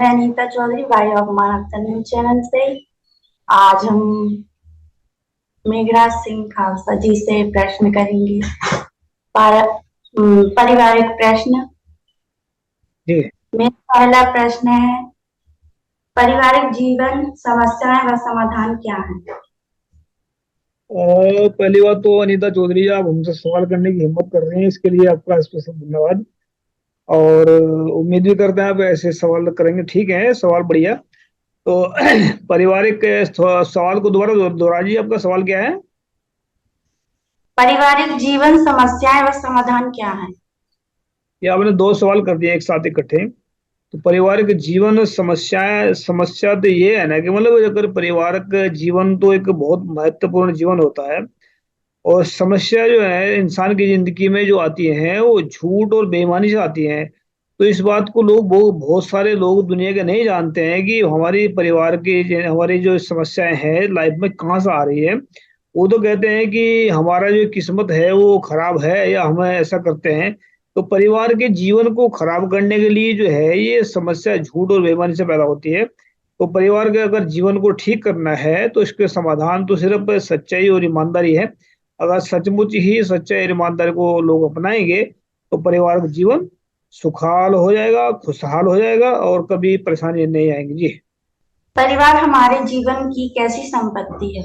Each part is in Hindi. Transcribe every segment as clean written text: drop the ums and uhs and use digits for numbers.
मैं अनीता चौधरी भाई ऑफ मानव तनु चैनल से। आज हम मेघराज सिंह खालसा जी से प्रश्न करेंगे। पारिवारिक प्रश्न। जी। मेरा पहला प्रश्न है, पारिवारिक जीवन समस्याएं व समाधान क्या है? और पहली बात तो अनीता चौधरी, आप हमसे सवाल करने की हिम्मत कर रहे हैं, इसके लिए आपका स्पेशल धन्यवाद। और उम्मीद भी करते हैं आप ऐसे सवाल करेंगे। ठीक है, सवाल बढ़िया। तो पारिवारिक सवाल को दोबारा दोहराइए, आपका सवाल क्या है? पारिवारिक जीवन समस्याएं व समाधान क्या है? ये आपने दो सवाल कर दिए एक साथ इकट्ठे। तो पारिवारिक जीवन समस्या तो ये है ना कि मतलब अगर पारिवारिक जीवन तो एक बहुत महत्वपूर्ण जीवन होता है। और समस्या जो है इंसान की जिंदगी में जो आती है वो झूठ और बेईमानी से आती है। तो इस बात को लोग बहुत सारे लोग दुनिया के नहीं जानते हैं कि हमारी परिवार की हमारी जो समस्याएं हैं लाइफ में कहाँ से आ रही है। वो तो कहते हैं कि हमारा जो किस्मत है वो खराब है या हम ऐसा करते हैं। तो परिवार के जीवन को खराब करने के लिए जो है ये समस्या झूठ और बेईमानी से पैदा होती है। तो परिवार के अगर जीवन को ठीक करना है तो इसके समाधान तो सिर्फ सच्चाई और ईमानदारी है। अगर सचमुच ही सच्चाई और ईमानदारी को लोग अपनाएंगे तो परिवार का जीवन सुखाल हो जाएगा, खुशहाल हो जाएगा और कभी परेशानी नहीं आएंगी। जी। परिवार हमारे जीवन की कैसी संपत्ति है?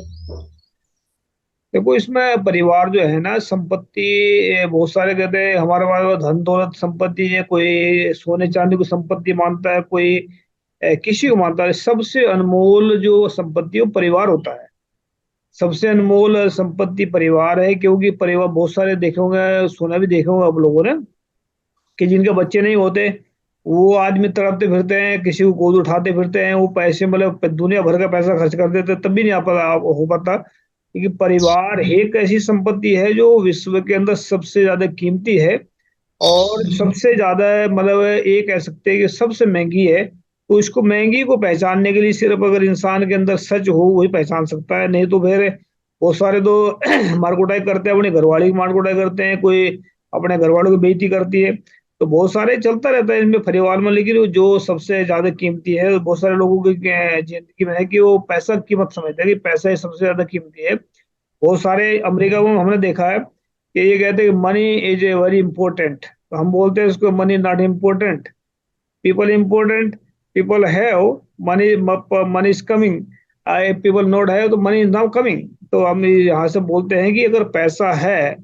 देखो, इसमें परिवार जो है ना संपत्ति, बहुत सारे कहते हैं हमारे पास धन दौलत संपत्ति है, कोई सोने चांदी को संपत्ति मानता है, कोई किसी को मानता है। सबसे अनमोल जो संपत्ति है वो परिवार होता है। सबसे अनमोल संपत्ति परिवार है, क्योंकि परिवार बहुत सारे देखे होंगे, सुना भी देखे होंगे आप लोगों ने कि जिनके बच्चे नहीं होते वो आदमी तड़पते फिरते हैं, किसी को गोद उठाते फिरते हैं, वो पैसे मतलब दुनिया भर का पैसा खर्च कर देते तब भी नहीं आ पाता हो पाता। क्योंकि परिवार एक ऐसी संपत्ति है जो विश्व के अंदर सबसे ज्यादा कीमती है और सबसे ज्यादा मतलब ये कह सकते हैं कि सबसे महंगी है। तो इसको महंगी को पहचानने के लिए सिर्फ अगर इंसान के अंदर सच हो वही पहचान सकता है, नहीं तो फिर बहुत सारे तो मार कुटाई करते हैं, अपने घरवाली की मार कुटाई करते हैं, कोई अपने घर वालों की बेइज्जती करती है। तो बहुत सारे चलता रहता है इनमें परिवार में। लेकिन वो जो सबसे ज्यादा कीमती है बहुत सारे लोगों की जिंदगी में है कि वो पैसा कीमत समझते हैं कि पैसा ही सबसे ज्यादा कीमती है। बहुत सारे अमेरिका में हमने देखा है कि ये कहते हैं कि money is a very important, तो हम बोलते हैं उसको money not important, people important. People have money, money is coming, I people not have तो मनी इज नाउ कमिंग। तो हम यहाँ से बोलते हैं कि अगर पैसा है,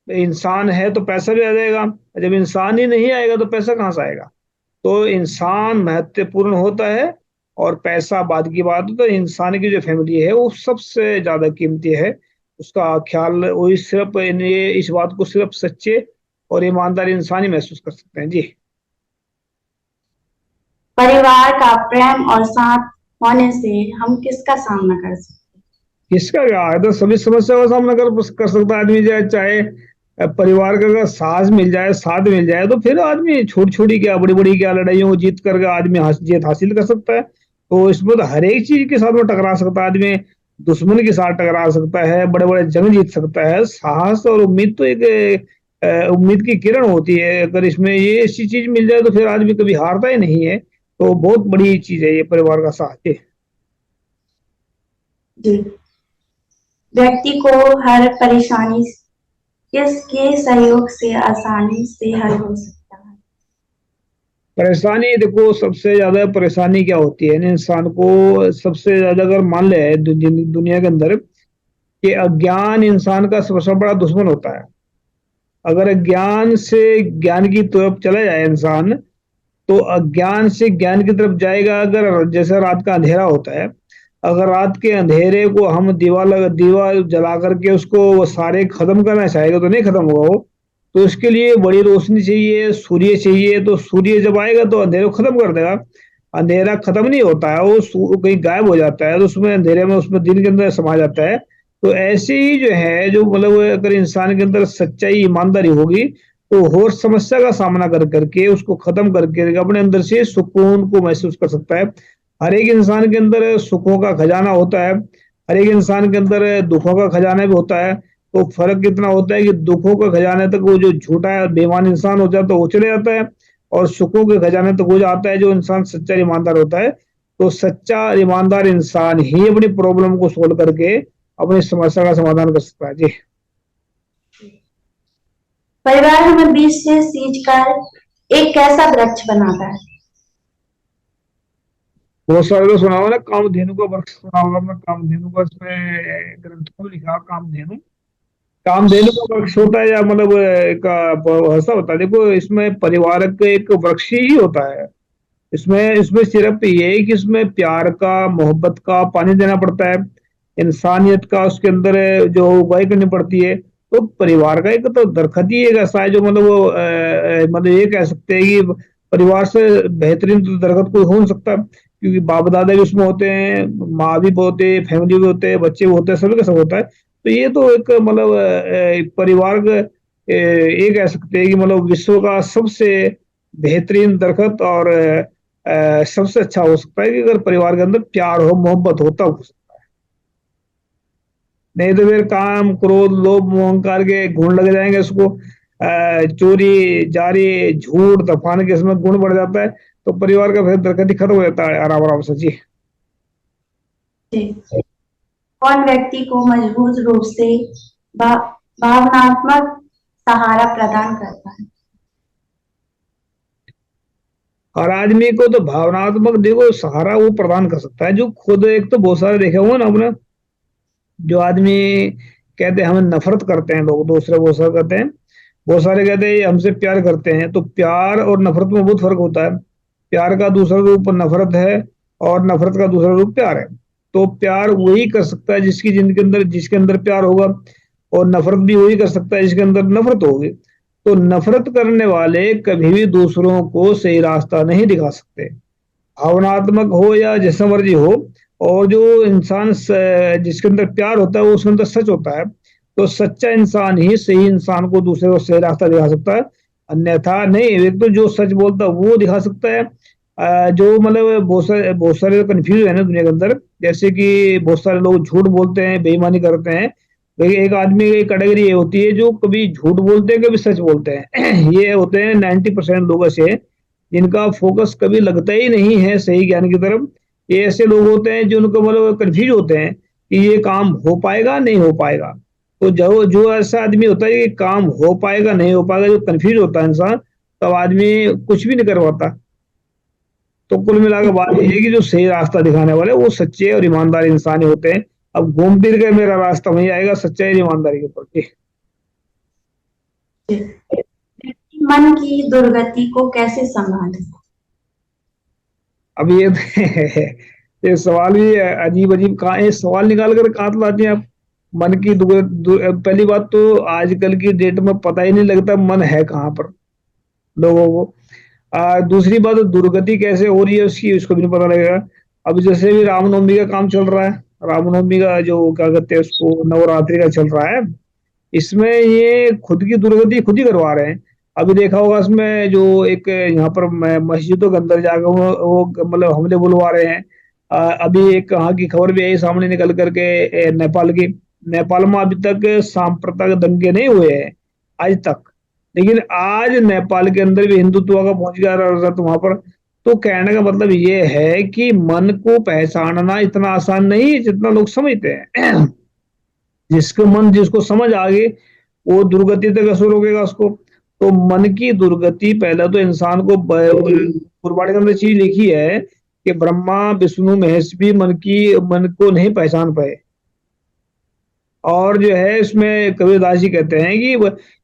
इंसान है तो पैसा भी आ जाएगा। जब इंसान ही नहीं आएगा तो पैसा कहाँ से आएगा। तो इंसान महत्वपूर्ण होता है और पैसा बाद की बात हो। तो इंसान की जो फैमिली है वो सबसे ज्यादा कीमती है। उसका ख्याल वही सिर्फ ये इस बात को सिर्फ सच्चे और ईमानदार इंसान ही महसूस कर सकते हैं। जी। परिवार का प्रेम और साथ होने से हम किसका सामना कर सकते हैं? इसका क्या है, तो सभी समस्या का सामना कर सकता है आदमी। चाहे चाहे परिवार का अगर साथ मिल जाए, साथ मिल जाए, तो फिर आदमी छोटी छोटी क्या बड़ी बड़ी क्या लड़ाइयों को जीत करके आदमी जीत हासिल कर सकता है। तो इसमें तो हर एक चीज के साथ में टकरा सकता है आदमी। दुश्मन के साथ टकरा सकता है, बड़े बड़े जंग जीत सकता है। साहस और उम्मीद तो एक उम्मीद की किरण होती है। अगर इसमें ये ऐसी चीज मिल जाए तो फिर आदमी कभी हारता ही नहीं है। तो बहुत बड़ी चीज है ये परिवार का साथ। जी। व्यक्ति को हर परेशानी किसके सहयोग से आसानी से हल हो सकता है? परेशानी, देखो सबसे ज्यादा परेशानी क्या होती है ना इंसान को, सबसे ज्यादा अगर मान ले दुनिया के अंदर कि अज्ञान इंसान का सबसे बड़ा दुश्मन होता है। अगर ज्ञान से ज्ञान की तरफ चला जाए इंसान तो अज्ञान से ज्ञान की तरफ जाएगा। अगर जैसे रात का अंधेरा होता है, अगर रात के अंधेरे को हम दीवा जला करके उसको वो सारे खत्म करना चाहेगा तो नहीं खत्म होगा वो। तो इसके लिए बड़ी रोशनी चाहिए, सूर्य चाहिए। तो सूर्य जब आएगा तो अंधेरे को खत्म कर देगा। अंधेरा खत्म नहीं होता है, वो कहीं गायब हो जाता है, तो उसमें अंधेरे में उसमें दिन के अंदर समा जाता है। तो ऐसे ही जो है जो मतलब अगर इंसान के अंदर सच्चाई ईमानदारी होगी तो हर समस्या का सामना कर करके उसको खत्म करके अपने अंदर से सुकून को महसूस कर सकता है। हर एक इंसान के अंदर सुखों का खजाना होता है, हर एक इंसान के अंदर दुखों का खजाना भी होता है। तो फर्क कितना होता है कि दुखों का खजाने तक वो जो झूठा बेईमान इंसान हो जाता है वो चले जाता है, और सुखों के खजाने तक वो जाता है जो इंसान सच्चा ईमानदार होता है। तो सच्चा ईमानदार इंसान ही अपनी प्रॉब्लम को सोल्व करके अपनी समस्या का समाधान कर सकता है जी। परिवार हमें बीज से सींचकर एक कैसा वृक्ष बनाता है? बहुत सारे तो सुना होगा ना, कामधेनु का वृक्ष सुना होगा आपने, कामधेनु का इसमें ग्रंथों में लिखा कामधेनु। कामधेनु का वृक्ष होता है या मतलब एक ऐसा होता है, देखो इसमें परिवार के एक वृक्ष ही होता है। इसमें इसमें सिर्फ ये है कि इसमें प्यार का, मोहब्बत का पानी देना पड़ता है, इंसानियत का उसके अंदर जो उगाई करनी पड़ती है। तो परिवार का एक तो दरखत ही एक ऐसा है जो मतलब वो मतलब ये कह सकते हैं कि परिवार से बेहतरीन तो दरखत कोई हो नहीं सकता, क्योंकि बाप दादा भी उसमें होते हैं, माँ भी होते हैं, फैमिली भी होते हैं, बच्चे भी होते हैं, सभी का सब होता है। तो ये तो एक मतलब परिवार का ये कह सकते हैं कि मतलब विश्व का सबसे बेहतरीन दरखत और सबसे अच्छा हो सकता है कि अगर परिवार के अंदर प्यार हो, मोहब्बत हो, तब हो सकता है। नहीं तो फिर काम, क्रोध, लोभ, मोह, अहंकार के गुण लग जाएंगे उसको, चोरी, जारी, झूठ, तफान के इसमें गुण बढ़ जाता है, तो परिवार का फिर दरकत ही खत्म हो जाता है आराम आराम से जी। कौन व्यक्ति को मजबूत रूप से भावनात्मक सहारा प्रदान करता है? और आदमी को तो भावनात्मक देखो सहारा वो प्रदान कर सकता है जो खुद, एक तो बहुत सारे देखे हुए ना अपने, जो आदमी कहते हैं हमें नफरत करते हैं लोग, दूसरे बहुत सारे कहते हैं, बहुत सारे कहते हैं हमसे प्यार करते हैं। तो प्यार और नफरत में बहुत फर्क होता है। प्यार का दूसरा रूप नफरत है और नफरत का दूसरा रूप प्यार है। तो प्यार वही कर सकता है जिसकी जिंदगी के अंदर, जिसके अंदर प्यार होगा, और नफरत भी वही कर सकता है जिसके अंदर नफरत होगी। तो नफरत करने वाले कभी भी दूसरों को सही रास्ता नहीं दिखा सकते, भावनात्मक हो या जैसा मर्जी हो। और जो इंसान जिसके अंदर प्यार होता है वो उसके अंदर सच होता है। तो सच्चा इंसान ही सही इंसान को, दूसरे को सही रास्ता दिखा सकता है, अन्यथा नहीं। एक तो जो सच बोलता है वो दिखा सकता है, जो मतलब बहुत सारे कंफ्यूज है ना दुनिया के अंदर, जैसे कि बहुत सारे लोग झूठ बोलते हैं, बेईमानी करते हैं। लेकिन एक आदमी की कैटेगरी ये होती है जो कभी झूठ बोलते हैं, कभी सच बोलते हैं। ये होते हैं 90% लोग ऐसे, जिनका फोकस कभी लगता ही नहीं है सही ज्ञान की तरफ। ये ऐसे लोग होते हैं जो उनको मतलब कंफ्यूज होते हैं कि ये काम हो पाएगा नहीं हो पाएगा। तो जो जो ऐसा आदमी होता है कि काम हो पाएगा नहीं हो पाएगा, जो कंफ्यूज होता है इंसान, तब आदमी कुछ भी नहीं कर पाता। तो कुल मिलाकर बात ये है कि जो सही रास्ता दिखाने वाले वो सच्चे और ईमानदार इंसान ही होते हैं। अब घूम फिर के मेरा रास्ता वही आएगा, सच्चाई और ईमानदारी के ऊपर। मन की दुर्गति को कैसे संभालें? अब ये सवाल भी अजीब अजीब, कहाँ ये सवाल निकाल कर कहाँ तो लाते हैं आप। मन की पहली बात तो आजकल की डेट में पता ही नहीं लगता मन है कहाँ पर लोगों को। दूसरी बात, दुर्गति कैसे हो रही है उसकी, उसको भी नहीं पता लगेगा। अब जैसे भी रामनवमी का काम चल रहा है, रामनवमी का जो क्या कहते हैं उसको, नवरात्रि का चल रहा है, इसमें ये खुद की दुर्गति खुद ही करवा रहे हैं। अभी देखा होगा इसमें जो एक यहाँ पर मस्जिदों के अंदर जाकर वो मतलब हमले बुलवा रहे हैं। अभी एक कहाँ की खबर भी आई सामने निकल करके, नेपाल की। नेपाल में अभी तक सांप्रदायिक दंगे नहीं हुए हैं आज तक, लेकिन आज नेपाल के अंदर भी हिंदुत्व का पहुंच गया रिजल्ट वहां पर। तो कहने का मतलब ये है कि मन को पहचानना इतना आसान नहीं है जितना लोग समझते हैं। जिसको मन, जिसको समझ आ गई, वो दुर्गति तक कैसे रोकेगा उसको। तो मन की दुर्गति, पहले तो इंसान को गुरबाणी के अंदर चीज लिखी है कि ब्रह्मा विष्णु महेश भी मन को नहीं पहचान पाए। और जो है इसमें कबीरदास जी कहते हैं कि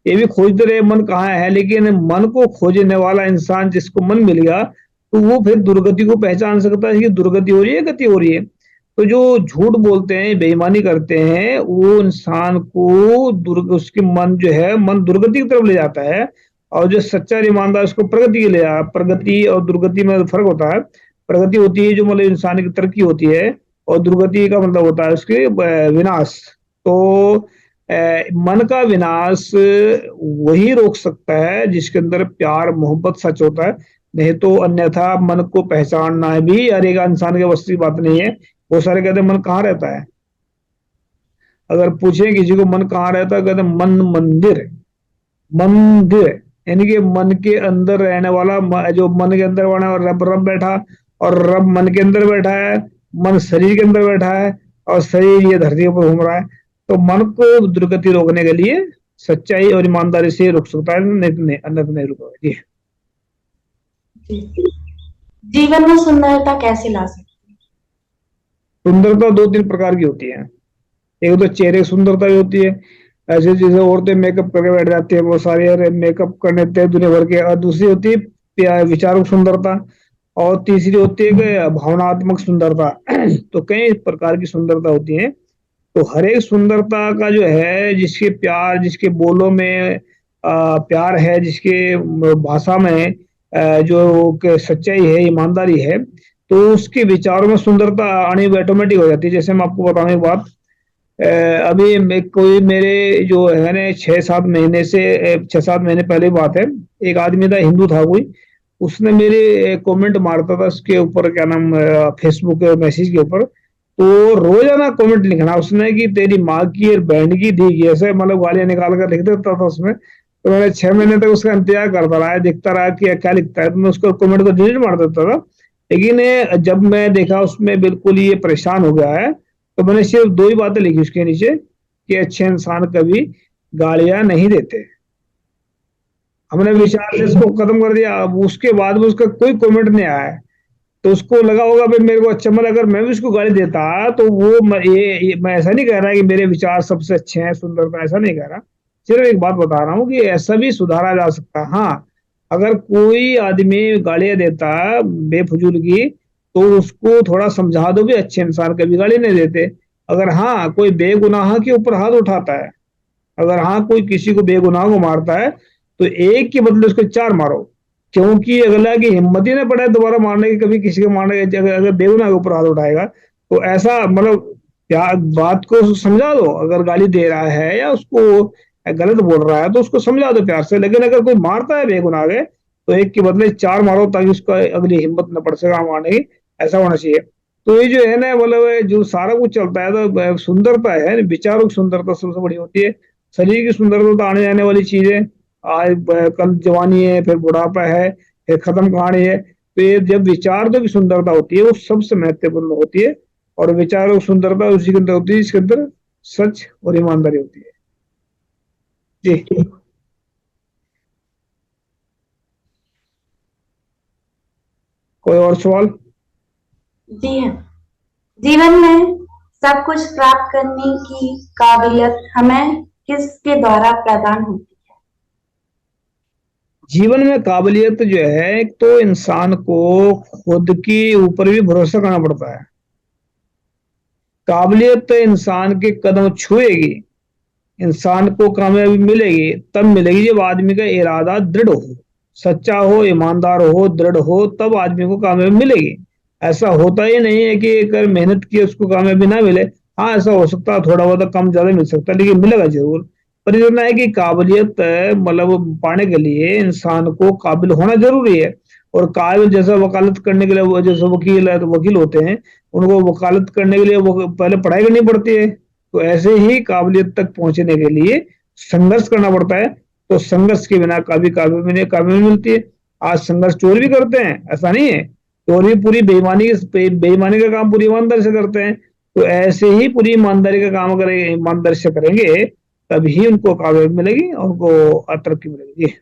ये भी खोजते रहे मन कहाँ है, लेकिन मन को खोजने वाला इंसान जिसको मन मिल गया, तो वो फिर दुर्गति को पहचान सकता है कि दुर्गति हो रही है, गति हो रही है। तो जो झूठ बोलते हैं, बेईमानी करते हैं, वो इंसान को उसके मन जो है, मन दुर्गति की तरफ ले जाता है। और जो सच्चा ईमानदार उसको प्रगति के ले जाता है। प्रगति और दुर्गति में फर्क होता है। प्रगति होती है जो मतलब इंसान की तरक्की होती है, और दुर्गति का मतलब होता है उसके विनाश। तो मन का विनाश वही रोक सकता है जिसके अंदर प्यार, मोहब्बत, सच होता है। नहीं तो अन्यथा मन को पहचानना भी हर एक इंसान के बस की बात नहीं है। बहुत सारे कहते हैं मन कहाँ रहता है, अगर पूछे किसी को मन कहाँ रहता है, कहते मन मंदिर, मंदिर। यानी कि मन के अंदर रहने वाला जो मन के अंदर वाला रब रब बैठा, और रब मन के अंदर बैठा है, मन शरीर के अंदर बैठा है, और शरीर ये धरती पर घूम रहा है। तो मन को दुर्गति रोकने के लिए सच्चाई और ईमानदारी से रुक सकता है, अन्यथा नहीं रुका। जी। जीवन में सुंदरता कैसे ला सकते सुंदरता दो तीन प्रकार की होती है। एक तो चेहरे की सुंदरता भी होती है, ऐसे जैसे औरतें मेकअप करके बैठ जाती है वो सारी, अरे मेकअप करने देते हैं दुनिया भर के। और दूसरी होती है विचारों सुंदरता, और तीसरी होती है कि भावनात्मक सुंदरता। तो कई प्रकार की सुंदरता होती है। तो हर एक सुंदरता का जो है, जिसके प्यार, जिसके बोलों में प्यार है, जिसके भाषा में जो सच्चाई है, ईमानदारी है, तो उसके विचारों में सुंदरता आनी ऑटोमेटिक हो जाती है। जैसे मैं आपको बताऊं एक बात, अभी कोई मेरे जो है ना 6-7 महीने से 6-7 महीने पहले की बात है, एक आदमी था, हिंदू था कोई, उसने मेरे कमेंट मारता था उसके ऊपर, क्या नाम, फेसबुक के मैसेज के ऊपर। तो रोजाना कमेंट लिखना उसने कि तेरी माँ की और बहन की दी की, ऐसे मतलब गालियां निकाल कर लिख देता था उसमें। तो मैंने 6 महीने तक उसका इंतजार करता रहा, देखता रहा कि क्या लिखता है, तो मैं उसको कमेंट को डिलीट मार देता था। लेकिन जब मैं देखा उसमें बिल्कुल ये परेशान हो गया है, तो मैंने सिर्फ दो ही बातें लिखी उसके नीचे, कि अच्छे इंसान कभी गालियां नहीं देते। हमने विचार से इसको खत्म कर दिया। अब उसके बाद में उसका कोई कमेंट नहीं आया है। तो उसको लगा होगा भाई मेरे को अच्छा, मतलब अगर मैं भी उसको गाली देता तो वो मैं ऐसा नहीं कह रहा कि मेरे विचार सबसे अच्छे हैं, सुंदरता, ऐसा नहीं कह रहा। सिर्फ एक बात बता रहा हूँ कि ऐसा भी सुधारा जा सकता है। हाँ, अगर कोई आदमी गालियां देता बेफजूल की, तो उसको थोड़ा समझा दो भी अच्छे इंसान कभी गाली नहीं देते। अगर हाँ कोई बेगुनाह के ऊपर हाथ उठाता है, अगर हाँ कोई किसी को बेगुनाह को मारता है, तो एक के बदले उसको 4 मारो, क्योंकि अगला की हिम्मत ही ना पड़े दोबारा मारने की, कभी किसी को मारने की। अगर बेगुनाह के ऊपर हाथ उठाएगा, तो ऐसा मतलब क्या, बात को समझा दो। अगर गाली दे रहा है या उसको गलत बोल रहा है तो उसको समझा दो प्यार से। लेकिन अगर कोई मारता है बेगुनाह के, तो एक के बदले 4 मारो, ताकि उसका अगली हिम्मत न पड़ सके मारने की। ऐसा होना चाहिए। तो ये जो है ना, मतलब जो सारा कुछ चलता है, तो सुंदरता है, विचारों की सुंदरता सबसे बड़ी होती है। शरीर की सुंदरता तो आने जाने वाली चीज है। आज कल जवानी है, फिर बुढ़ापा है, फिर खत्म कहानी है। तो ये जब विचारों की सुंदरता होती है, वो सबसे महत्वपूर्ण होती है। और विचारों की सुंदरता उसी के अंदर होती है जिसके अंदर सच और ईमानदारी होती है। जी। कोई और सवाल? हैं? जी हाँ। जीवन में सब कुछ प्राप्त करने की काबिलियत हमें किसके द्वारा प्रदान होती जीवन में काबिलियत जो है, एक तो इंसान को खुद के ऊपर भी भरोसा करना पड़ता है। काबिलियत तो इंसान के कदम छुएगी, इंसान को कामयाबी मिलेगी तब मिलेगी जब आदमी का इरादा दृढ़ हो, सच्चा हो, ईमानदार हो, दृढ़ हो, तब आदमी को कामयाबी मिलेगी। ऐसा होता ही नहीं है कि अगर मेहनत की उसको कामयाबी ना मिले। हाँ, ऐसा हो सकता है, थोड़ा बहुत कम ज्यादा मिल सकता है, लेकिन मिलेगा जरूर। पर इतना है कि काबिलियत मतलब पाने के लिए इंसान को काबिल होना जरूरी है। और काबिल जैसा वकालत करने के लिए, वो जैसे वकील है तो वकील होते हैं, उनको वकालत करने के लिए वो पहले पढ़ाई करनी पड़ती है। तो ऐसे ही काबिलियत तक पहुंचने के लिए संघर्ष करना पड़ता है। तो संघर्ष के बिना कभी काबिल मिलती है। आज संघर्ष चोर भी करते हैं, ऐसा नहीं है। चोर भी पूरी बेईमानी का काम पूरी ईमानदारी से करते हैं। तो ऐसे ही पूरी ईमानदारी का काम करेंगे, ईमानदारी से करेंगे, तभी उनको कामयाबी मिलेगी और उनको तरक्की मिलेगी। है?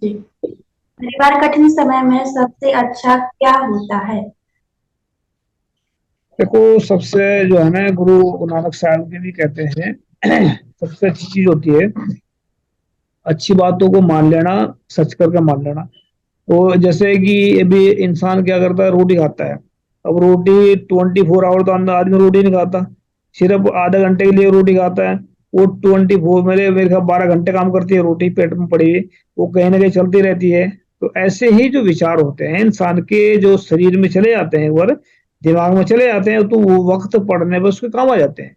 जी। परिवार कठिन समय में सबसे अच्छा क्या होता है? देखो, सबसे जो है ना, गुरु नानक साहब के भी कहते हैं, सबसे अच्छी चीज होती है अच्छी बातों को मान लेना, सच करके मान लेना। तो जैसे कि अभी इंसान क्या करता है, रोटी खाता है। अब रोटी 24 आवर तो अंदर आदमी रोटी नहीं खाता, सिर्फ आधे घंटे के लिए रोटी खाता है। वो 24 मेरे मेरे ख्याल 12 घंटे काम करती है रोटी पेट में पड़ी हुई, वो कहीं ना कहीं चलती रहती है। तो ऐसे ही जो विचार होते हैं इंसान के, जो शरीर में चले जाते हैं, एक बार दिमाग में चले जाते हैं, तो वो वक्त पड़ने पर उसके काम आ जाते हैं।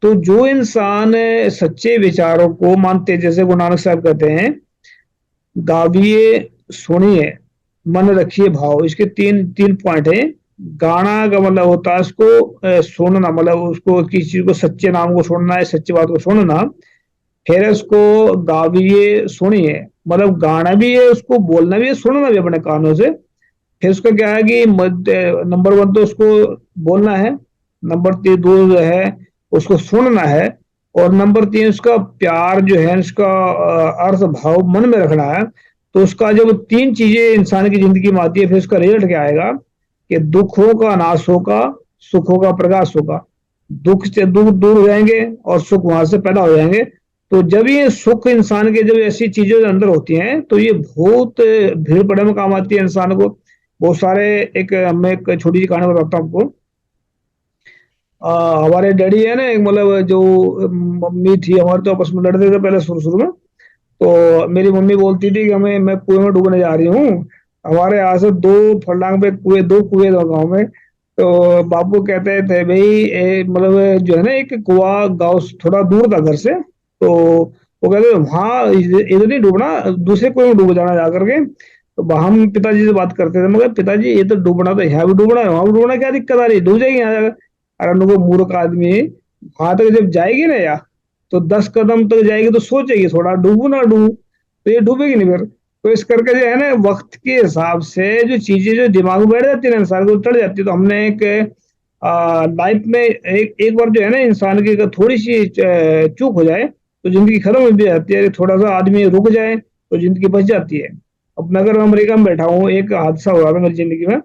तो जो इंसान सच्चे विचारों को मानते हैं, जैसे गुरु नानक साहब कहते हैं, गाविए, सुनिए, मन रखिए भाव, इसके तीन तीन पॉइंट है। गाना का मतलब होता है उसको सुनना, मतलब उसको किसी चीज को, सच्चे नाम को सुनना है, सच्ची बात को सुनना। फिर उसको गाविए सुनिए, मतलब गाना भी है, उसको बोलना भी है, सुनना भी अपने कानों से। फिर उसका क्या है कि नंबर वन तो उसको बोलना है, नंबर तीन दो जो है उसको सुनना है, और नंबर तीन उसका प्यार जो है, उसका अर्थ भाव मन में रखना है। तो उसका जब तीन चीजें इंसान की जिंदगी में आती है, फिर उसका रिजल्ट क्या आएगा कि दुखों का नाश होगा, सुखों का प्रकाश होगा। दुख से दुख दूर हो जाएंगे और सुख वहां से पैदा हो जाएंगे। तो जब ये सुख इंसान के जब ऐसी चीजें अंदर होती हैं तो ये बहुत भीड़ पड़े में काम आती है इंसान को। बहुत सारे, एक मैं एक छोटी सी कहानी बताता हूँ आपको। हमारे डैडी है ना, एक मतलब जो मम्मी थी हमारे, तो आपस में लड़ते थे पहले शुरू शुरू में। तो मेरी मम्मी बोलती थी कि हमें, मैं कुएं में डूबने जा रही हूँ। हमारे यहाँ से 2 फरलांग पे कुएं, 2 कुएं दो गाँव में। तो बापू कहते थे भाई मतलब जो है ना, एक कुआं गाँव से थोड़ा दूर था घर से। तो वो कहते थे वहां इधर नहीं डूबना, दूसरे कुएं में डूब जाना जा करके। तो हम पिताजी से बात करते थे, मगर पिताजी ये तो डूबना, तो यहाँ भी डूबना है वहां भी डूबना, क्या दिक्कत आ रही है, डूब जाएगी यहाँ जाकर। अरे उनको मूर्ख आदमी, वहां तक जब जाएगी ना या तो 10 कदम तक जाएगी तो सोचेगी थोड़ा डूबू ना डूबू, तो ये डूबेगी नहीं फिर। तो इस करके जो है ना, वक्त के हिसाब से जो चीजें जो दिमाग में बैठ जाती है ना, इंसान को चढ़ जाती है। तो हमने एक लाइफ में एक बार जो है ना, इंसान की अगर थोड़ी सी चूक हो जाए तो जिंदगी खत्म हो भी जाती है, थोड़ा सा आदमी रुक जाए तो जिंदगी बच जाती है। अब मैं अगर अमेरिका में बैठा हूँ, एक हादसा हुआ था मेरी जिंदगी में।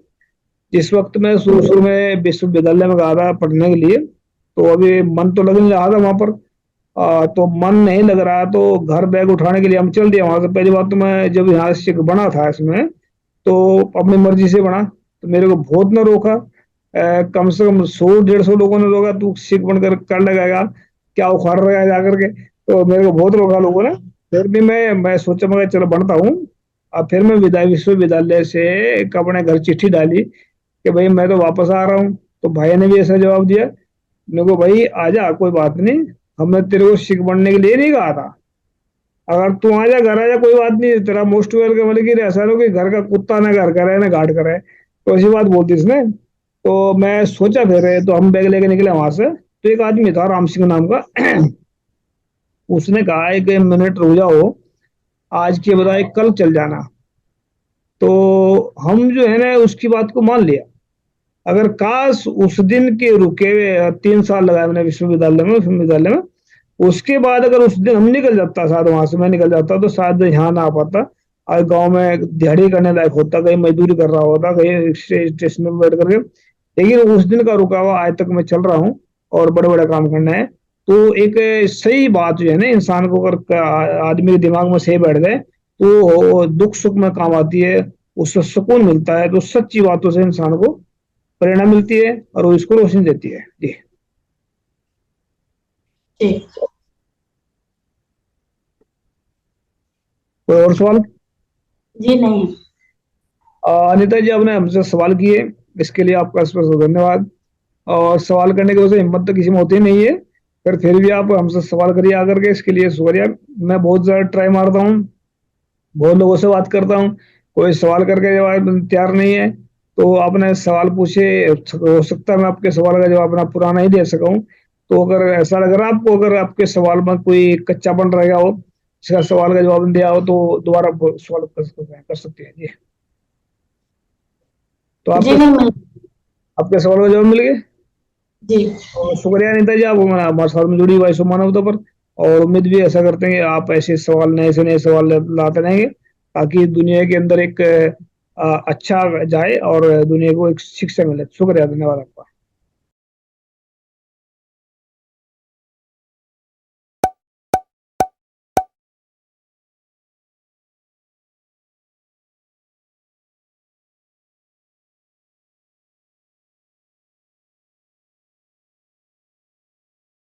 जिस वक्त मैं शुरू शुरू में विश्वविद्यालय में गया था पढ़ने के लिए, तो अभी मन तो लग नहीं रहा था वहां पर। तो मन नहीं लग रहा, तो घर बैग उठाने के लिए हम चल दिए वहां से। पहली बात तो मैं जब यहाँ से बना था इसमें, तो अपनी मर्जी से बना, तो मेरे को बहुत न रोका। कम से कम 100 150 लोगों ने रोका, तू सिख बनकर कर लगाएगा, क्या उखाड़ रहा है जाकर के। तो मेरे को बहुत रोका लोगों ने। फिर भी मैं सोचा, मैं चलो बनता हूँ। अब फिर मैं विद्या विश्वविद्यालय से एक अपने घर चिट्ठी डाली कि भाई मैं तो वापस आ रहा हूँ। तो भाई ने भी ऐसा जवाब दिया, मेरे को, भाई आजा कोई बात नहीं, हमने तेरे को सिख बनने के लिए नहीं कहा था। अगर तू आ जा, घर आ जा, कोई बात नहीं, तेरा मोस्ट वेलकम। मतलब कि ऐसा ना कि घर का कुत्ता ना घर का रहे ना घाट का रहे, तो ऐसी बात बोलती इसने। तो मैं सोचा, फिर तो हम बैग लेके निकले वहां से। तो एक आदमी था राम सिंह नाम का, उसने कहा एक मिनट रुक जाओ, आज के बजाय कल चल जाना। तो हम जो है ना उसकी बात को मान लिया। अगर काश उस दिन के रुके हुए 3 साल लगाए मैंने विश्वविद्यालय में, उसके बाद अगर उस दिन हम निकल जाता, शायद वहां से मैं निकल जाता, तो शायद यहाँ ना आ पाता। आज गांव में दिहाड़ी करने लायक होता, कहीं मजदूरी कर रहा होता, कहीं स्टेशन में बैठ करके। लेकिन उस दिन का रुका हुआ आज तक मैं चल रहा हूँ, और बड़े बड़े काम करना है। तो एक सही बात जो है ना, इंसान को अगर आदमी के दिमाग में सही बैठ जाए तो दुख सुख में काम आती है, उससे सुकून मिलता है। तो सच्ची बातों से इंसान को प्रेरणा मिलती है और वो इसको रोशनी देती है जी। जी। कोई और सवाल? जी नहीं। अनिता जी, आपने हमसे सवाल किए, इसके लिए आपका स्पेशल धन्यवाद। और सवाल करने की वजह से हिम्मत तो किसी में होती नहीं है, फिर भी आप हमसे सवाल करिए आकर के, इसके लिए शुक्रिया। मैं बहुत ज्यादा ट्राई मारता हूँ, बहुत लोगों से बात करता हूँ, कोई सवाल करके जवाब तैयार नहीं है। तो आपने सवाल पूछे, हो सकता है मैं आपके सवाल का जवाब ना पुराना ही दे सकूं। तो अगर ऐसा लग रहा है आपको, अगर आपके सवाल में कोई कच्चापन रह गया हो, इसका सवाल का जवाब नहीं दिया हो, तो दोबारा सवाल कर सकते हैं जी। तो जी आपके नहीं मिल। आपके सवाल का जवाब मिल गया। जी। और शुक्रिया अनीता जी, आप हमारे साथ में जुड़ी हुई मानवता पर। और उम्मीद भी ऐसा करते हैं कि आप ऐसे सवाल, नए से नए सवाल लाते रहेंगे, ताकि दुनिया के अंदर एक अच्छा जाए और दुनिया को एक शिक्षा मिले। शुक्रिया, धन्यवाद आपका।